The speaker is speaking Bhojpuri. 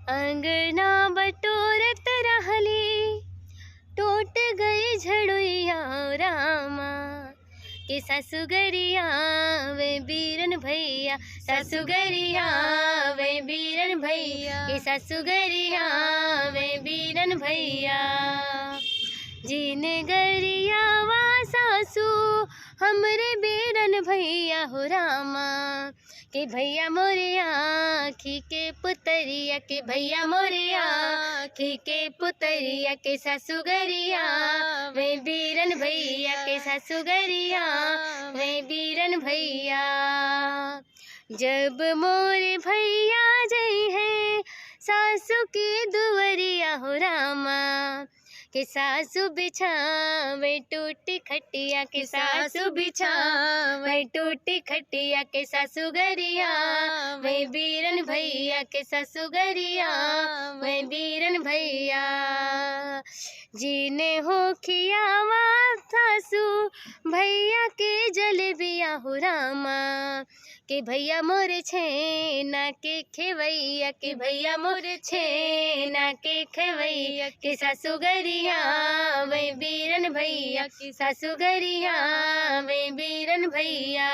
अंगना बटोरत रहली, टूट गई झड़ुइया रामा। के सासुगरिया वे बीरन भैया, सासुगरिया वे बीरन भैया, के सासुगरिया वे बीरन भैया। जिन गरिया वा सासू हमरे बीरन भैया हो रामा। के भैया मोरे आँखी के पुतरिया, के भैया मोरे आँखी के पुतरिया, के सासुगरिया वे बीरन भैया, के सासुगरिया वे बीरन भैया। जब मोरे भैया जई है सासू की दुवरिया हो रामा। के सासू बिछावे टूटी खटिया, के सासू बिछावे टूटी खटिया, के सासुगरिया वे बीरन भैया, के सासुगरिया वे बीरन भैया। जीने हो खियावा सासू भैया के जलेबिया हो रामा। के भैया मोरे छेना के खेवैया, के भैया मोरे छेना के खेवैया, के सासुगरिया वे बीरन भैया, के सासुगरिया वे बीरन भैया।